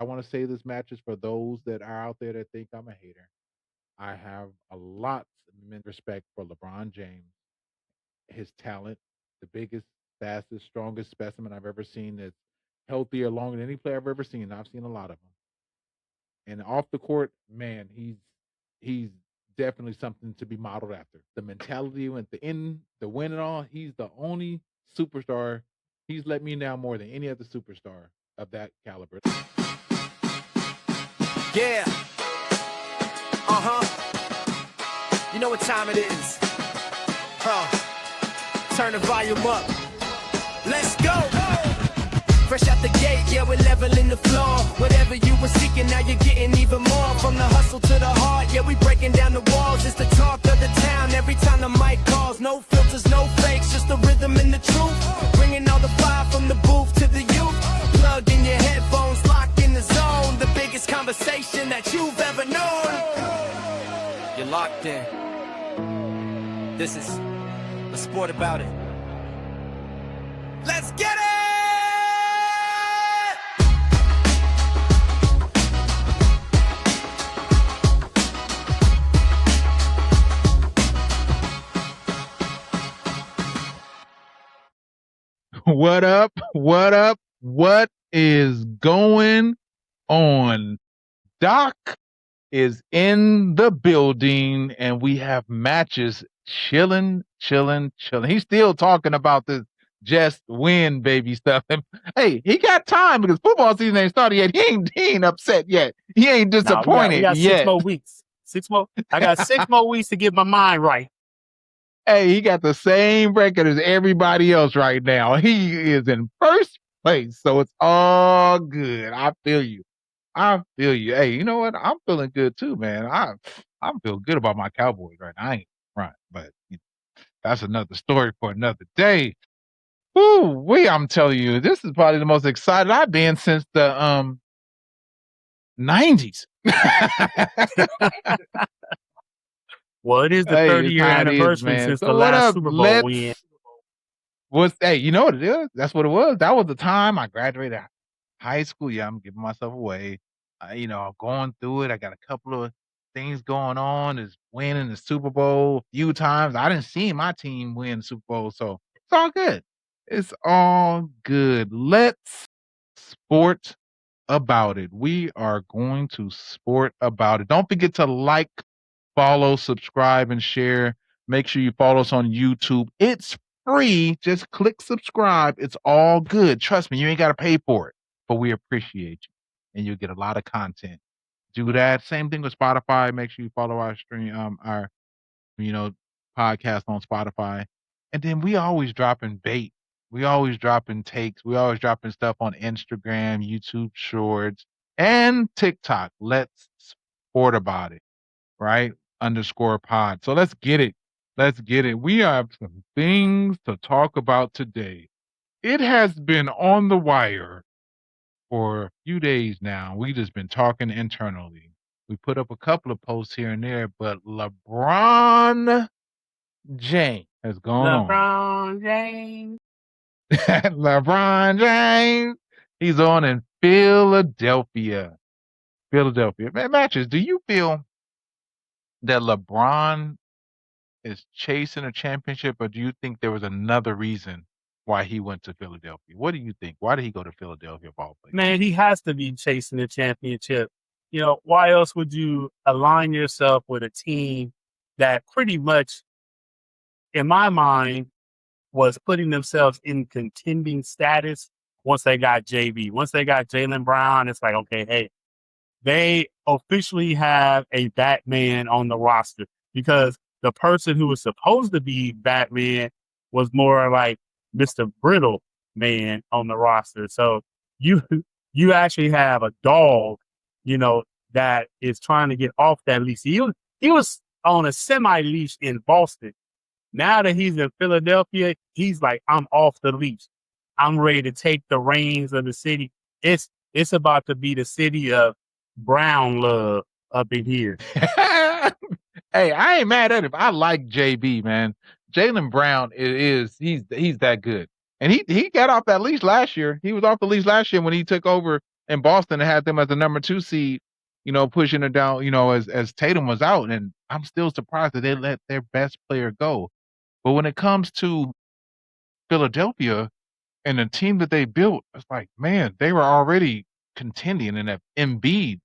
I want to say this matches for those that are out there that think I'm a hater. I have a lot of respect for LeBron James, his talent, the biggest, fastest, strongest specimen I've ever seen that's healthier, longer than any player I've ever seen. I've seen a lot of them. And off the court, man, he's definitely something to be modeled after. The mentality and the win and all. He's the only superstar. He's let me down more than any other superstar of that caliber. Yeah. You know what time it is. Turn the volume up. Let's go. Fresh out the gate, yeah, we're leveling the floor. Whatever you were seeking, now you're getting even more. From the hustle to the heart, yeah, we breaking down the walls. It's the talk of the town every time the mic calls. No filters, no fakes, just the rhythm and the truth. Bringing all the fire from the booth to the youth. Plug in your headphones, lock in the zone. The biggest conversation that you've ever known. You're locked in. This is a sport about it. Let's get it! What up? What up? What is going on? Doc is in the building and we have matches chilling. He's still talking about this just win, baby stuff. And hey, he got time because football season ain't started yet. He ain't upset yet. He ain't disappointed we got yet. 6 more weeks. I got 6 more weeks to get my mind right. Hey, he got the same record as everybody else right now. He is in first place, so it's all good. I feel you. Hey, you know what? I'm feeling good too, man. I'm feeling good about my Cowboys right now. I ain't right, but that's another story for another day. I'm telling you, this is probably the most excited I've been since the 90s. Well, it is the 30-year anniversary since the last Super Bowl win. Hey, you know what it is? That's what it was. That was the time I graduated high school. Yeah, I'm giving myself away. I'm going through it. I got a couple of things going on. Is winning the Super Bowl a few times. I didn't see my team win the Super Bowl, so it's all good. It's all good. Let's sport about it. We are going to sport about it. Don't forget to like, follow, subscribe, and share. Make sure you follow us on YouTube. It's free. Just click subscribe. It's all good. Trust me, you ain't got to pay for it, but we appreciate you, and you'll get a lot of content. Do that. Same thing with Spotify. Make sure you follow our stream, our podcast on Spotify, and then we always dropping bait. We always dropping takes. We always dropping stuff on Instagram, YouTube Shorts, and TikTok. Let's sport about it, right? _pod. So let's get it. We have some things to talk about today. It has been on the wire for a few days now. We just been talking internally. We put up a couple of posts here and there, but LeBron James has gone on. LeBron James. He's on in Philadelphia. Man, Matches, do you feel that LeBron is chasing a championship, or do you think there was another reason why he went to Philadelphia? What do you think? Why did he go to Philadelphia of all places? Man, he has to be chasing a championship. Why else would you align yourself with a team that pretty much, in my mind, was putting themselves in contending status once they got JB. Once they got Jalen Brown, it's like, okay, hey, they officially have a Batman on the roster, because the person who was supposed to be Batman was more like Mr. Brittle Man on the roster. So you actually have a dog, that is trying to get off that leash. He was on a semi-leash in Boston. Now that he's in Philadelphia, he's like, I'm off the leash. I'm ready to take the reins of the city. It's about to be the city of Brown love up in here. Hey, I ain't mad at him. I like JB, man. Jalen Brown he's that good. And he got off that leash last year. He was off the leash last year when he took over in Boston and had them as the number 2 seed, pushing it down, as Tatum was out, and I'm still surprised that they let their best player go. But when it comes to Philadelphia and the team that they built, it's like, man, they were already contending, and if Embiid,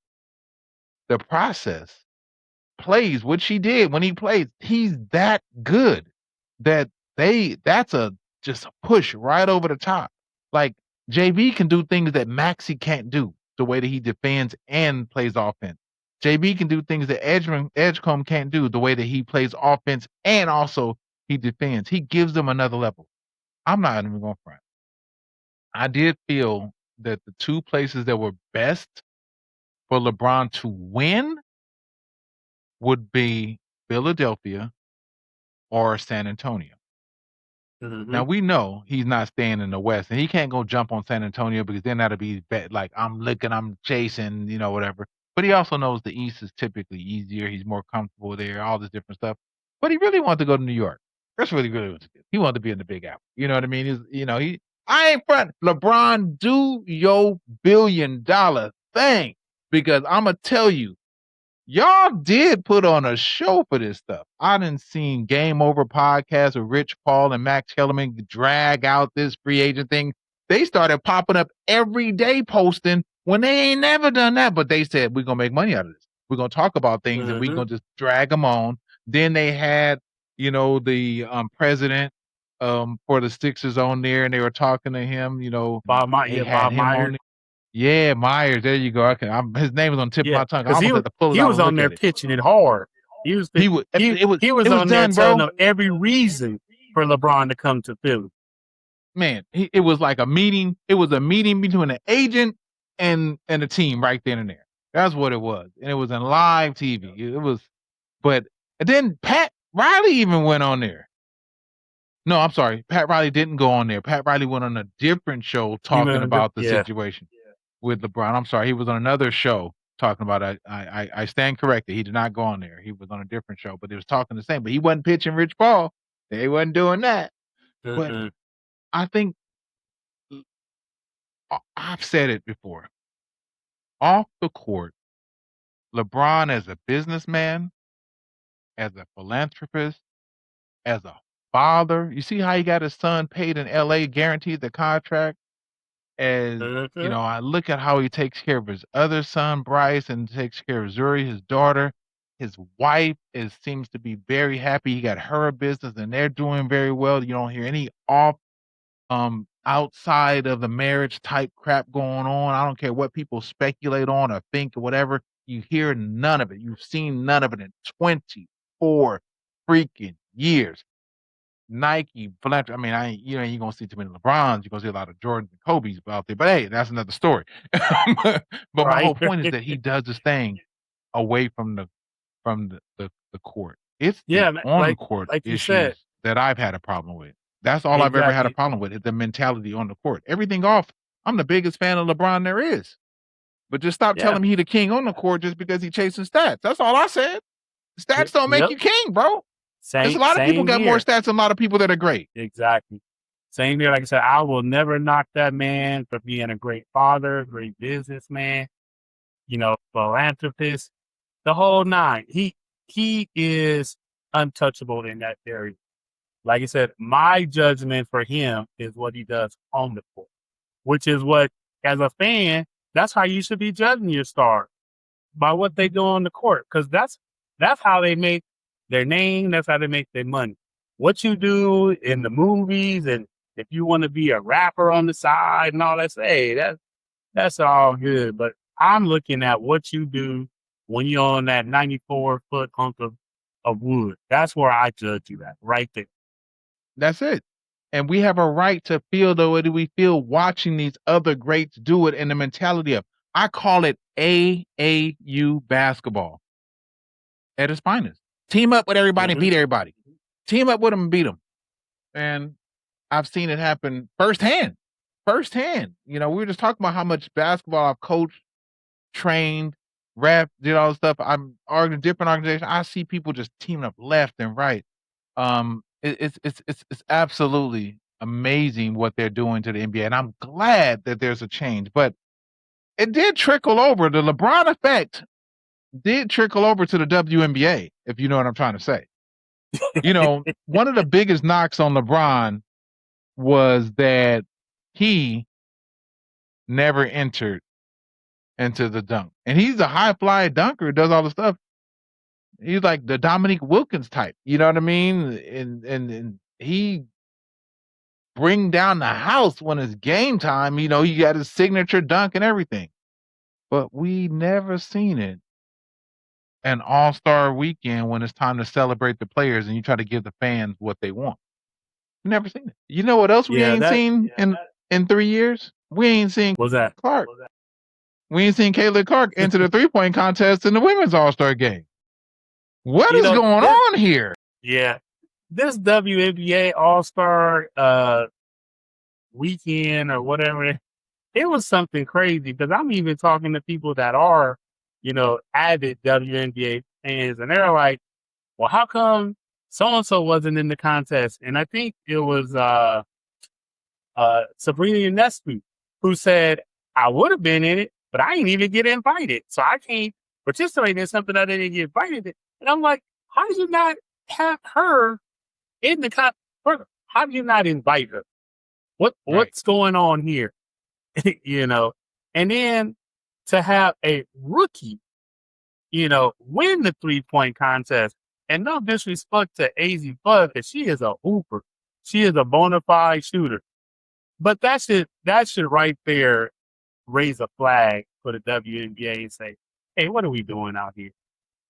the process, plays what she did when he plays, he's that good that that's a just a push right over the top. Like JB can do things that Maxey can't do, the way that he defends and plays offense. JB can do things that Edgecombe can't do, the way that he plays offense and also he defends. He gives them another level. I'm not even going front. I did feel that the two places that were best for LeBron to win would be Philadelphia or San Antonio. Now we know he's not staying in the West, and he can't go jump on San Antonio because then that'll be like I'm chasing, whatever. But he also knows the East is typically easier. He's more comfortable there, all this different stuff. But he really wanted to go to New York. That's really what he did. He wanted to be in the Big Apple. You know what I mean? I ain't front. LeBron, do your $billion thing because I'm gonna tell you, y'all did put on a show for this stuff. I done seen Game Over podcast with Rich Paul and Max Kellerman drag out this free agent thing. They started popping up every day posting when they ain't never done that. But they said, we're going to make money out of this. We're going to talk about things and we're going to just drag them on. Then they had, the president for the Sixers on there and they were talking to him, Bob Myers. Yeah, Myers. There you go. His name was on the tip of my tongue. I almost had to pull it out. He was on there pitching it hard. He was on there telling them every reason for LeBron to come to Philly. Man, it was like a meeting. It was a meeting between an agent and a team right then and there. That's what it was, and it was in live TV. It was, and then Pat Riley even went on there. No, I'm sorry, Pat Riley didn't go on there. Pat Riley went on a different show talking about the situation with LeBron. I'm sorry, he was on another show talking about it. I stand corrected. He did not go on there. He was on a different show, but he was talking the same. But he wasn't pitching Rich Paul. They wasn't doing that. But I think I've said it before. Off the court, LeBron as a businessman, as a philanthropist, as a father. You see how he got his son paid in LA, guaranteed the contract? As I look at how he takes care of his other son, Bryce, and takes care of Zuri, his daughter. His wife seems to be very happy. He got her a business and they're doing very well. You don't hear any outside of the marriage type crap going on. I don't care what people speculate on or think or whatever. You hear none of it. You've seen none of it in 24 freaking years. Nike, philanthropy. I mean, you ain't gonna see too many LeBrons. You're gonna see a lot of Jordans and Kobe's out there. But hey, that's another story. But my whole point is that he does this thing away from the court. It's on the court issues that I've had a problem with. That's all I've ever had a problem with, is the mentality on the court. Everything off, I'm the biggest fan of LeBron there is. But just stop telling me he the king on the court just because he chasing stats. That's all I said. Stats don't make you king, bro. There's a lot of people got more stats than a lot of people that are great. Exactly. Same here. Like I said, I will never knock that man for being a great father, great businessman, philanthropist, the whole nine. He is untouchable in that area. Like I said, my judgment for him is what he does on the court, which is what, as a fan, that's how you should be judging your star, by what they do on the court, because that's how they make their name. That's how they make their money. What you do in the movies, and if you want to be a rapper on the side and all that, that's all good. But I'm looking at what you do when you're on that 94-foot hunk of wood. That's where I judge you at, right there. That's it. And we have a right to feel the way that we feel watching these other greats do it, in the mentality of, I call it AAU basketball at its finest. Team up with everybody and beat everybody. Team up with them and beat them. And I've seen it happen firsthand. We were just talking about how much basketball I've coached, trained, rep, did all this stuff. I'm arguing different organizations. I see people just teaming up left and right. It's absolutely amazing what they're doing to the NBA, and I'm glad that there's a change. But it did trickle over. The LeBron effect did trickle over to the WNBA, if you know what I'm trying to say. You know, one of the biggest knocks on LeBron was that he never entered into the dunk. And he's a high fly dunker, does all the stuff. He's like the Dominique Wilkins type, you know what I mean? And he bring down the house when it's game time. You know, he got his signature dunk and everything. But we never seen it an all-star weekend when it's time to celebrate the players and you try to give the fans what they want. We never seen it. You know what else we ain't seen in 3 years? We ain't seen What's that? Clark. We ain't seen Caitlin Clark enter the three-point contest in the women's all-star game. What is going on here? Yeah. This WNBA all-star weekend or whatever, it was something crazy because I'm even talking to people that are, you know, avid WNBA fans, and they're like, well, how come so-and-so wasn't in the contest? And I think it was Sabrina Ionescu who said, I would have been in it, but I didn't even get invited. So I can't participate in something I didn't get invited in. And I'm like, how did you not have her in the contest? How did you not invite her? What's going on here? You know, and then to have a rookie, you know, win the 3-point contest. And no disrespect to AZ Bud, because she is a hooper. She is a bona fide shooter. But that should right there raise a flag for the WNBA and say, hey, what are we doing out here?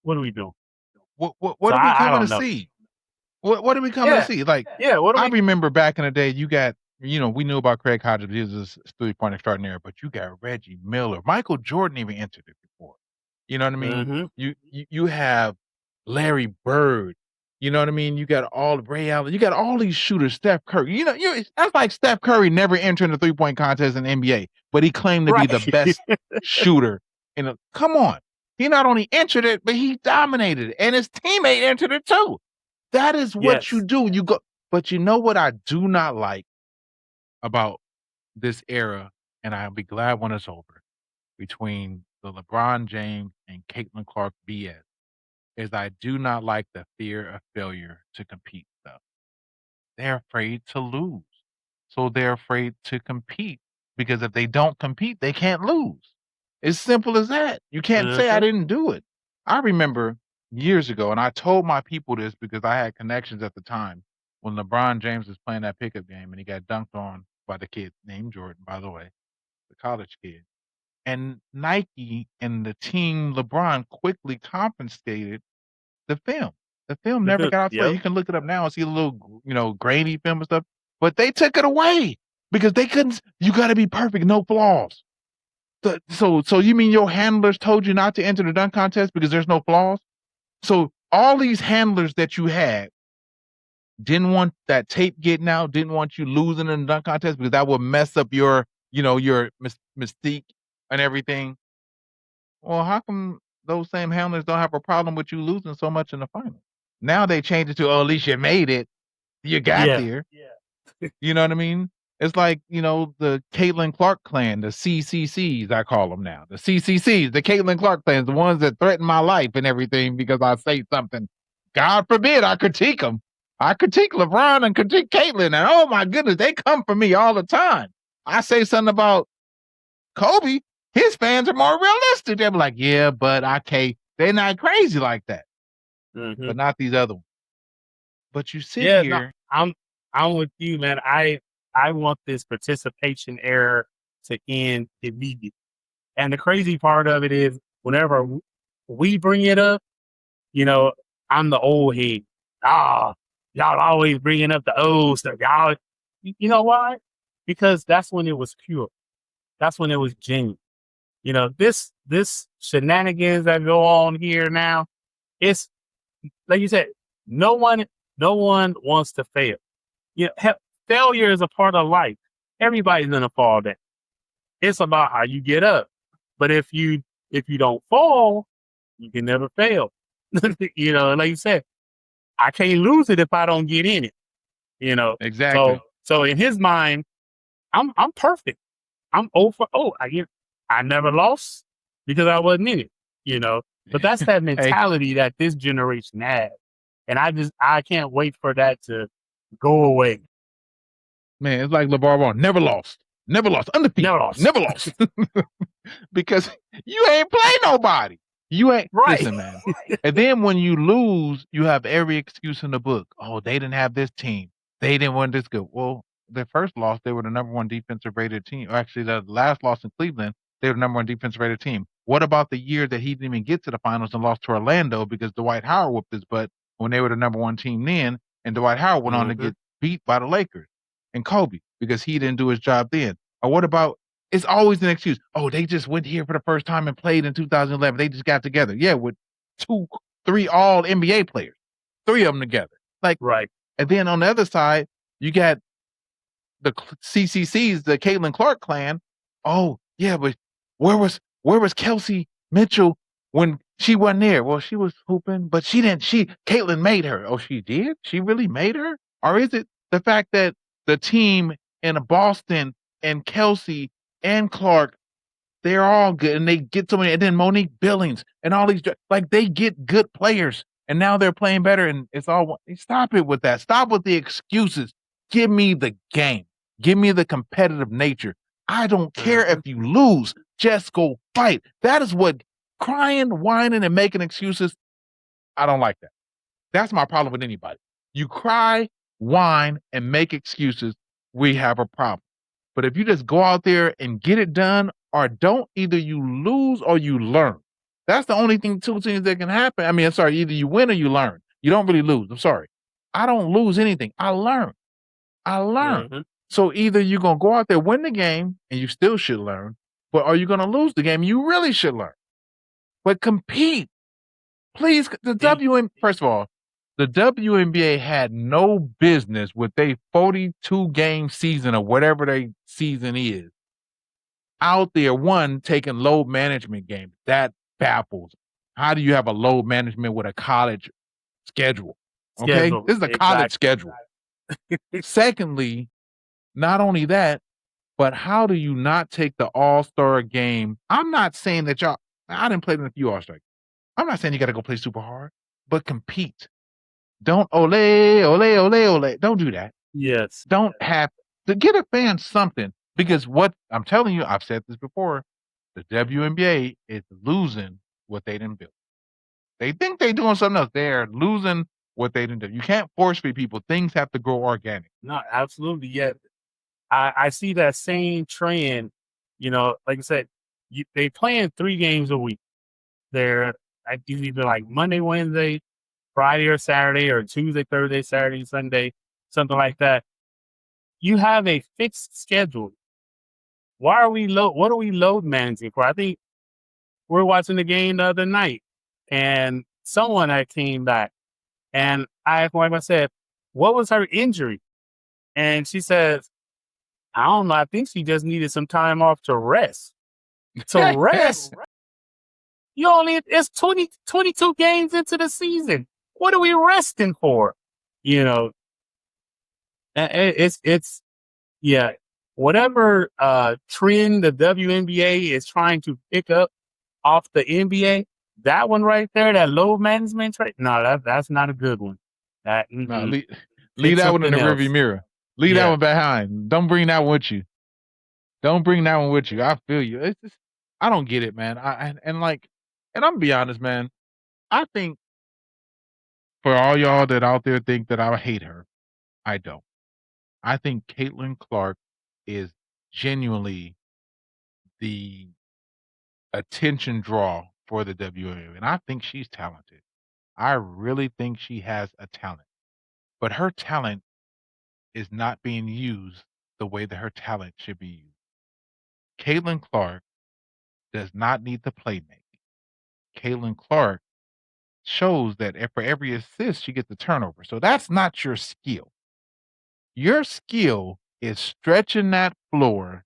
What are we doing? What are we coming to see? What are we coming to see? Like, I remember back in the day, you got, you know, we knew about Craig Hodges. He was a 3-point extraordinaire, but you got Reggie Miller. Michael Jordan even entered it before. You know what I mean? Mm-hmm. You have Larry Bird. You know what I mean? You got all Ray Allen. You got all these shooters. Steph Curry. You know, that's like Steph Curry never entering the 3-point contest in the NBA, but he claimed to be the best shooter. Come on. He not only entered it, but he dominated it, and his teammate entered it too. That is what you do. You go. But you know what I do not like about this era, and I'll be glad when it's over, between the LeBron James and Caitlin Clark BS, is I do not like the fear of failure to compete stuff. They're afraid to lose. So they're afraid to compete, because if they don't compete, they can't lose. It's simple as that. You can't say I didn't do it. I remember years ago, and I told my people this because I had connections at the time, when LeBron James was playing that pickup game and he got dunked on by the kid named Jordan, by the way, the college kid. And Nike and the team LeBron quickly confiscated the film. The film never got out to play. You can look it up now and see a little, you know, grainy film and stuff. But they took it away because they couldn't. You got to be perfect, no flaws. So you mean your handlers told you not to enter the dunk contest because there's no flaws? So all these handlers that you had didn't want that tape getting out, didn't want you losing in the dunk contest because that would mess up your, you know, your mystique and everything. Well, how come those same handlers don't have a problem with you losing so much in the final? Now they changed it to, oh, at least you made it. You got there. Yeah. You know what I mean? It's like, you know, the Caitlin Clark clan, the CCCs, I call them now. The CCCs, the Caitlin Clark clans, the ones that threaten my life and everything because I say something. God forbid I critique them. I critique LeBron and critique Caitlin, and oh my goodness, they come for me all the time. I say something about Kobe, his fans are more realistic. They're like, yeah, but okay, they're not crazy like that. Mm-hmm. But not these other ones. But you sit here. No, I'm with you, man. I want this participation error to end immediately. And the crazy part of it is, whenever we bring it up, you know, I'm the old head. Y'all always bringing up the old stuff. Y'all, you know why? Because that's when it was pure. That's when it was genuine. You know, this shenanigans that go on here now, it's like you said, no one wants to fail. You know, failure is a part of life. Everybody's gonna fall down. It's about how you get up. But if you don't fall, you can never fail. You know, like you said, I can't lose it if I don't get in it. You know, exactly. So in his mind, I'm perfect. I'm 0 for 0. I never lost because I wasn't in it, you know. But that's that Hey, mentality that this generation has. And I can't wait for that to go away. man, it's like LeBron Bron, never lost, undefeated, Never lost. never lost. Because you ain't play nobody. You ain't Right. listen, man. And then when you lose, you have every excuse in the book. Oh, they didn't have this team. They didn't win this good. Well, their first loss, they were the number one defensive rated team. Or actually, the last loss in Cleveland, they were the number one defensive rated team. What about the year that he didn't even get to the finals and lost to Orlando because Dwight Howard whooped his butt when they were the number one team then, and Dwight Howard went on to get beat by the Lakers and Kobe because he didn't do his job then? Or what about it's always an excuse. Oh, they just went here for the first time and played in 2011. They just got together. Yeah, with 3 all NBA players, 3 of them together. Like, Right. and then on the other side, you got the CCCs, the Caitlin Clark clan. Oh, yeah, but where was Kelsey Mitchell when she wasn't there? Well, she was hooping, but Caitlin made her. Oh, she did? She really made her? Or is it the fact that the team in Boston and Kelsey and Clark, they're all good, and they get so many, and then Monique Billings and all these, like, they get good players, and now they're playing better, and it's all, stop it with that. Stop with the excuses. Give me the game. Give me the competitive nature. I don't care if you lose. Just go fight. That is what crying, whining, and making excuses, I don't like that. That's my problem with anybody. You cry, whine, and make excuses, we have a problem. But if you just go out there and get it done or don't, either you lose or you learn. That's the only two things that can happen. I mean, I'm sorry, either you win or you learn. You don't really lose. I'm sorry. I don't lose anything. I learn. So either you're going to go out there, win the game, and you still should learn, but are you going to lose the game? You really should learn. But compete. Please, first of all, the WNBA had no business with a 42-game season or whatever their season is out there, taking load management games. That baffles. How do you have a load management with a college schedule? Okay? This is a college schedule. Secondly, not only that, but how do you not take the All-Star game? I'm not saying that I didn't play in a few All-Star games. I'm not saying you got to go play super hard, but compete. Don't ole. Don't do that. Yes. Don't have to get a fan something, because what I'm telling you, I've said this before, the WNBA is losing what they didn't build. They think they're doing something else. They're losing what they didn't do. You can't force feed people. Things have to grow organic. No, absolutely. Yeah. I see that same trend, like I said, they playing 3 games a week. They're either like Monday, Wednesday, Friday or Saturday, or Tuesday, Thursday, Saturday, Sunday, something like that. You have a fixed schedule. What are we load managing for? I think we're watching the game the other night, and someone that came back, and I said, what was her injury? And she says, I don't know. I think she just needed some time off to rest. To rest? It's 22 games into the season. What are we resting for? Whatever trend the WNBA is trying to pick up off the NBA, that one right there, that load management trade, no, that's not a good one. Leave that one in the rearview mirror. Leave that one behind. Don't bring that one with you. I feel you. It's just, I don't get it, man. And I'm gonna be honest, man. I think for all y'all that out there think that I hate her, I don't. I think Caitlin Clark is genuinely the attention draw for the WNBA, and I think she's talented. I really think she has a talent, but her talent is not being used the way that her talent should be used. Caitlin Clark does not need the playmaking. Caitlin Clark shows that for every assist, she gets a turnover. So that's not your skill. Your skill is stretching that floor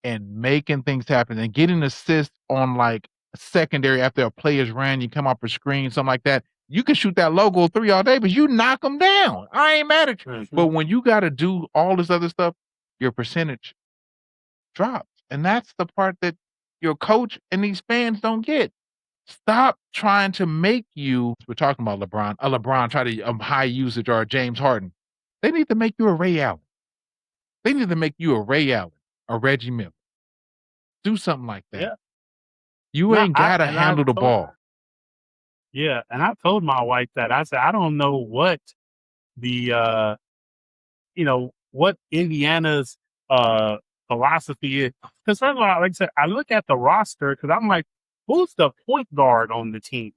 and making things happen and getting assists on like secondary after a player's ran, you come off a screen, something like that. You can shoot that logo 3 all day, but you knock them down. I ain't mad at you. But when you got to do all this other stuff, your percentage drops. And that's the part that, your coach and these fans don't get. Stop trying to make you. We're talking about LeBron. A LeBron try to high usage or a James Harden. They need to make you a Ray Allen. They need to make you a Ray Allen, a Reggie Miller. Do something like that. Yeah. You ain't gotta handle the ball. Yeah, and I told my wife that. I said, I don't know what the what Indiana's philosophy is. Because first of all, like I said, I look at the roster because I'm like, who's the point guard on the team?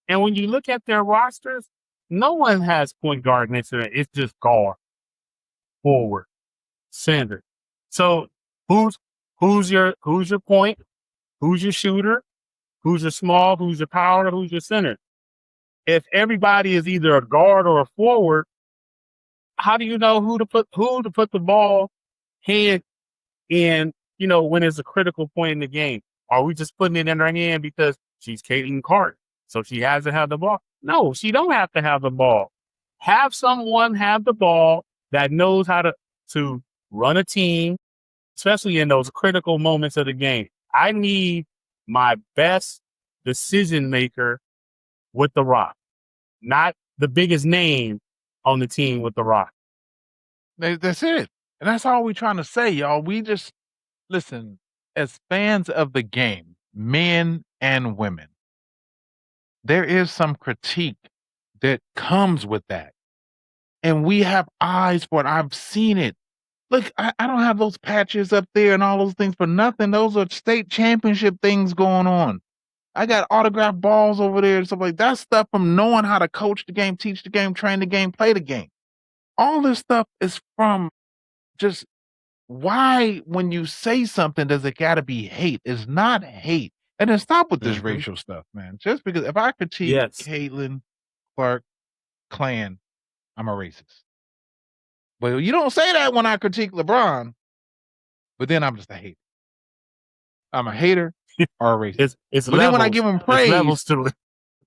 And when you look at their rosters, no one has point guard next to it. It's just guard, forward, center. So who's your point? Who's your shooter? Who's your small? Who's your power? Who's your center? If everybody is either a guard or a forward, how do you know who to put the ball hand in, when it's a critical point in the game? Are we just putting it in her hand because she's Caitlin Clark, so she has to have the ball? No, she don't have to have the ball. Have someone have the ball that knows how to run a team, especially in those critical moments of the game. I need my best decision maker with the rock, not the biggest name on the team with the rock. That's it. And that's all we're trying to say, y'all. We just, listen, as fans of the game, men and women, there is some critique that comes with that. And we have eyes for it. I've seen it. Look, I don't have those patches up there and all those things for nothing. Those are state championship things going on. I got autographed balls over there and stuff like that. Stuff from knowing how to coach the game, teach the game, train the game, play the game. All this stuff is from just why when you say something does it gotta be hate? It's not hate. And then stop with this racial stuff, man. Just because if I critique Caitlin Clark clan, I'm a racist. But you don't say that when I critique LeBron, but then I'm just a hater. I'm a hater or a racist. It's but levels. Then when I give him praise, levels to it.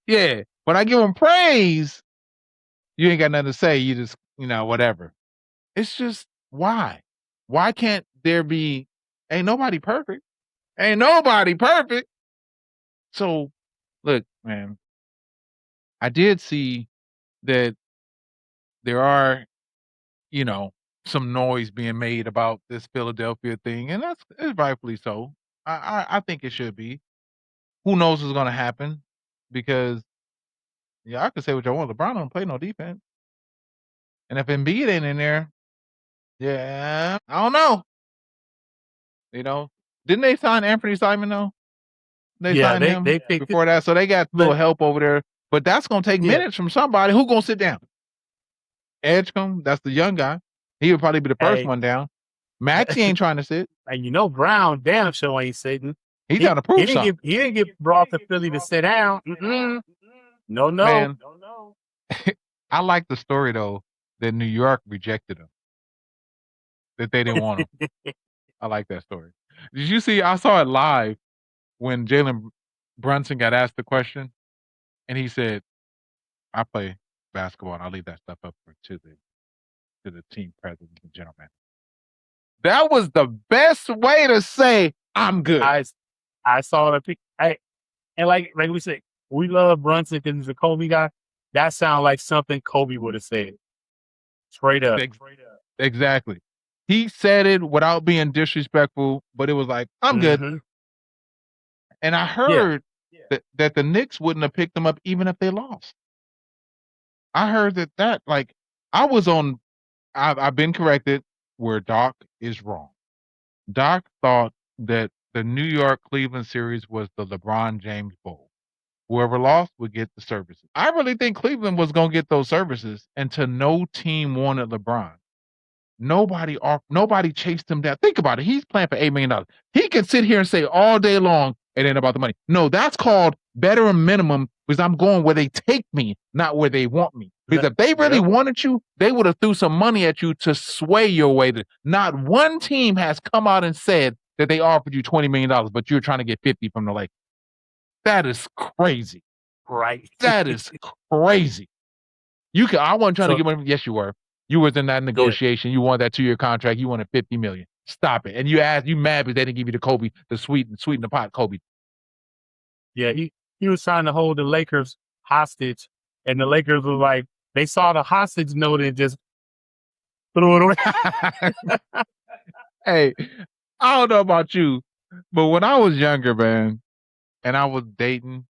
Yeah. When I give him praise, you ain't got nothing to say. You just, whatever. It's just why? Why can't there be ain't nobody perfect? Ain't nobody perfect. So look, man, I did see that there are, some noise being made about this Philadelphia thing, and it's rightfully so. I think it should be. Who knows what's gonna happen? Because I could say what I want. LeBron don't play no defense. And if Embiid ain't in there, I don't know. Didn't they sign Anthony Simon though? They signed him before that, so they got a little help over there. But that's gonna take minutes from somebody. Who gonna sit down? Edgecombe, that's the young guy. He would probably be the first one down. Maxey ain't trying to sit. And Brown damn sure ain't sitting. He's trying to prove something. He didn't get brought to Philly to sit down. Mm-mm. No. Man, I like the story though that New York rejected him. That they didn't want him. I like that story. Did you see? I saw it live when Jalen Brunson got asked the question, and he said, "I play basketball, and I'll leave that stuff up to the team president and general manager." That was the best way to say I'm good. I saw the and like we said, we love Brunson because he's a Kobe guy. That sounds like something Kobe would have said. Straight up. Exactly. He said it without being disrespectful, but it was like, I'm good. And I heard that the Knicks wouldn't have picked him up even if they lost. I heard that like I've been corrected where Doc is wrong. Doc thought that the New York Cleveland series was the LeBron James Bowl. Whoever lost would get the services. I really think Cleveland was going to get those services until no team wanted LeBron. Nobody chased him down. Think about it. He's playing for $8 million. He can sit here and say all day long it ain't about the money. No, that's called better and minimum because I'm going where they take me, not where they want me. Because if they really wanted you, they would have threw some money at you to sway your way. Not one team has come out and said that they offered you $20 million, but you're trying to get 50 from the Lakers. That is crazy. Right. That is crazy. I wasn't trying to get money. Yes, you were. You was in that negotiation. You wanted that 2-year contract. You wanted $50 million. Stop it. And you mad because they didn't give you the sweeten the pot Kobe. Yeah, he was trying to hold the Lakers hostage, and the Lakers was like, they saw the hostage note and just threw it away. Hey, I don't know about you, but when I was younger, man, and I was dating,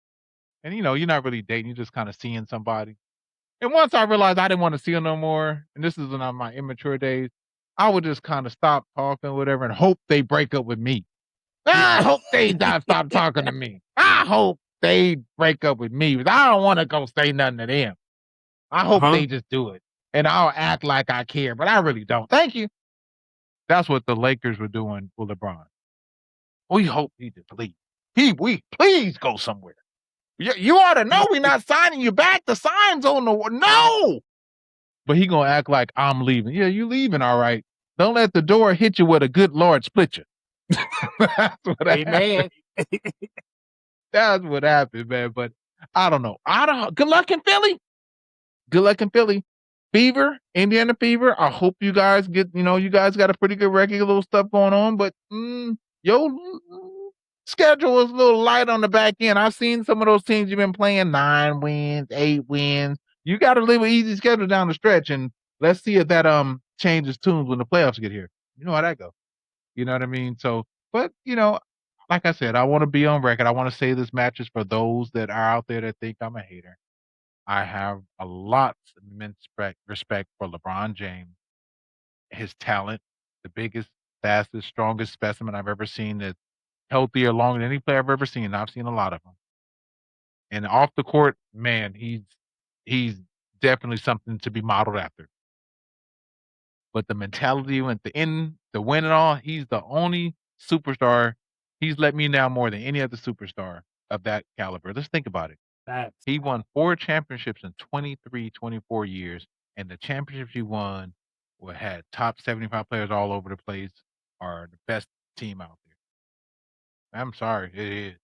and you're not really dating, you're just kind of seeing somebody. And once I realized I didn't want to see them no more, and this is in my immature days, I would just kind of stop talking, whatever, and hope they break up with me. I hope they stop talking to me. I hope they break up with me because I don't want to go say nothing to them. I hope they just do it. And I'll act like I care, but I really don't. Thank you. That's what the Lakers were doing with LeBron. We hope he just leave. We please go somewhere. You ought to know we're not signing you back. The sign's on the no. But he gonna act like I'm leaving. Yeah, you leaving, all right. Don't let the door hit you with a good Lord split you. That's what happened. That's what happened, man. But I don't know. Good luck in Philly. Good luck in Philly. Fever, Indiana Fever. I hope you guys you guys got a pretty good record, a little stuff going on, but your schedule is a little light on the back end. I've seen some of those teams you've been playing 9 wins, 8 wins. You got to live an easy schedule down the stretch, and let's see if that changes tunes when the playoffs get here. You know how that goes. You know what I mean? So, but like I said, I want to be on record. I want to say this match is for those that are out there that think I'm a hater. I have a lot of immense respect for LeBron James, his talent, the biggest, fastest, strongest specimen I've ever seen that's healthier, longer than any player I've ever seen. I've seen a lot of them. And off the court, man, he's definitely something to be modeled after. But the mentality at the end, the win and all, he's the only superstar. He's let me down more than any other superstar of that caliber. Let's think about it. He won 4 championships in 23, 24 years, and the championships he won had top 75 players all over the place, are the best team out there. I'm sorry, it is.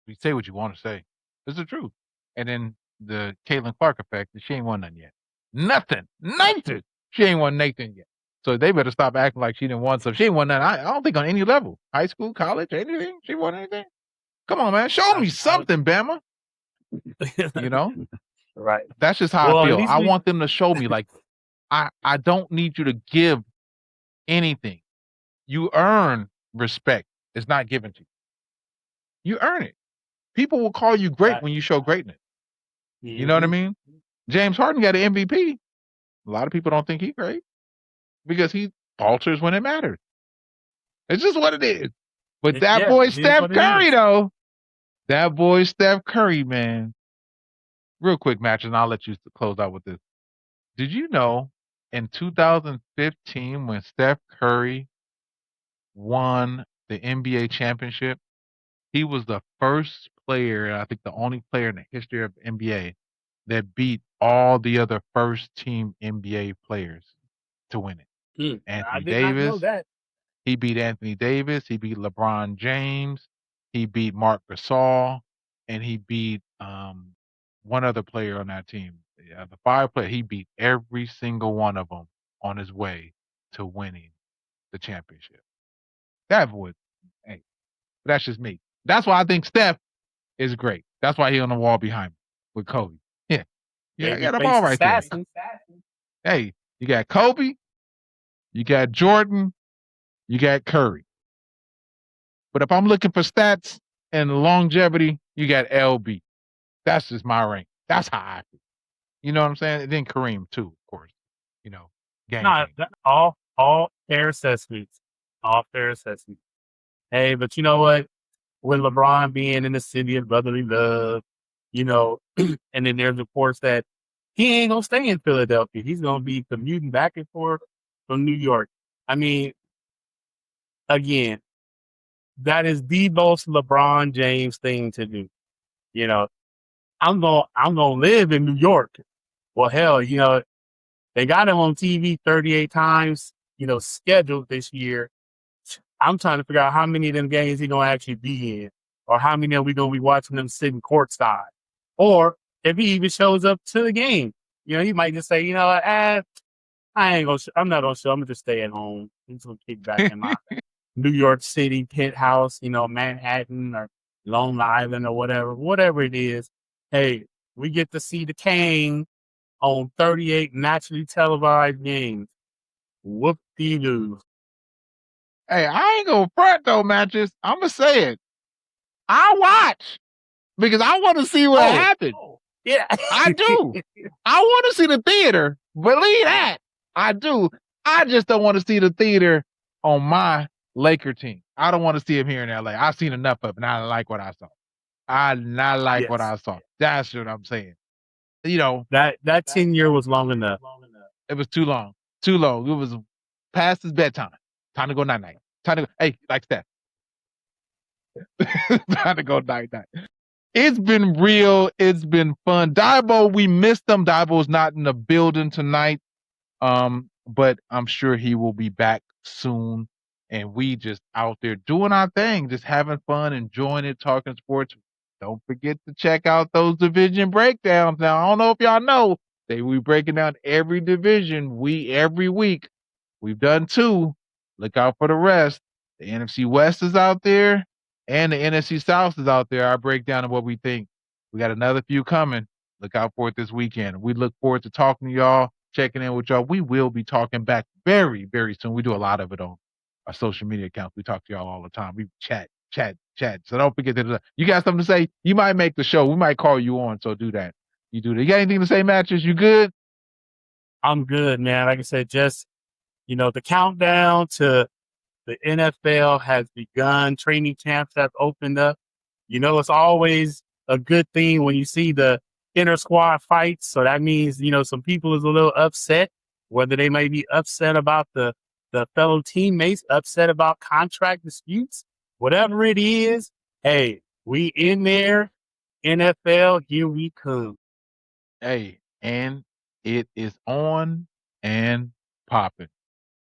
You say what you want to say. It's the truth. And then the Caitlin Clark effect, she ain't won nothing yet. Nothing. Nothing. She ain't won Nathan yet. So they better stop acting like she didn't won something. She ain't won nothing. I don't think on any level. High school, college, anything. She won anything. Come on, man. Show me something, Bama. Right. That's just how I feel. I want them to show me, like, I don't need you to give anything. You earn respect. It's not given to you. You earn it. People will call you great when you show greatness. You know what I mean? James Harden got an MVP. A lot of people don't think he's great because he falters when it matters. It's just what it is. But that boy Steph Curry, though. That boy Steph Curry, man. Real quick match, and I'll let you close out with this. Did you know in 2015 when Steph Curry won the NBA championship, he was the first player, and I think the only player in the history of NBA that beat all the other first-team NBA players to win it. Anthony Davis. Not know that. He beat Anthony Davis. He beat LeBron James. He beat Marc Gasol, and he beat one other player on that team. The 5 players, he beat every single one of them on his way to winning the championship. That would, hey, that's just me. That's why I think Steph is great. That's why he's on the wall behind me with Kobe. Yeah. Yeah, I got a ball right there. Hey, you got Kobe, you got Jordan, you got Curry. But if I'm looking for stats and longevity, you got LB. That's just my rank. That's how I feel. You know what I'm saying? And then Kareem too, of course. Game. All fair assessments. All fair assessments. Hey, but you know what? With LeBron being in the city of brotherly love, and then there's reports that he ain't gonna stay in Philadelphia. He's gonna be commuting back and forth from New York. I mean, again, that is the most LeBron James thing to do. I'm gonna live in New York. Well, hell, they got him on TV 38 times, scheduled this year. I'm trying to figure out how many of them games he's gonna actually be in, or how many of we gonna be watching them sitting courtside, or if he even shows up to the game. He might just say, I ain't gonna. I'm not gonna show. I'm gonna just stay at home. This will kick back in my New York City penthouse, Manhattan or Long Island or whatever it is. Hey, we get to see the Kane on 38 naturally televised games. Whoop-de-doo. Hey, I ain't gonna front though, Matches. I'm gonna say it. I watch because I want to see what happened. Yeah, I do. I want to see the theater. Believe that. I do. I just don't want to see the theater on my Laker team. I don't want to see him here in LA. I've seen enough of it, and I don't like what I saw. I did not like what I saw. That's what I'm saying. That 10-year was long enough. It was too long. Too low. It was past his bedtime. Time to go night-night. Time to go. Hey, like Steph. Time to go night-night. It's been real. It's been fun. Daibo, we missed him. Daibo's not in the building tonight. But I'm sure he will be back soon. And we just out there doing our thing, just having fun, enjoying it, talking sports. Don't forget to check out those division breakdowns. Now, I don't know if y'all know, we breaking down every division every week. We've done 2. Look out for the rest. The NFC West is out there, and the NFC South is out there. Our breakdown of what we think. We got another few coming. Look out for it this weekend. We look forward to talking to y'all, checking in with y'all. We will be talking back very, very soon. We do a lot of it on our social media accounts. We talk to y'all all the time. We chat. So don't forget to do that. You got something to say? You might make the show. We might call you on, so do that. You do that. You got anything to say, Matches? You good? I'm good, man. Like I said, just, the countdown to the NFL has begun. Training camps have opened up. It's always a good thing when you see the inter squad fights. So that means, some people is a little upset, whether they may be upset about the fellow teammates, upset about contract disputes, whatever it is. Hey, we in there. NFL, here we come. Hey, and it is on and popping.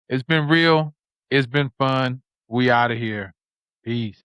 It's been real. It's been fun. We out of here. Peace.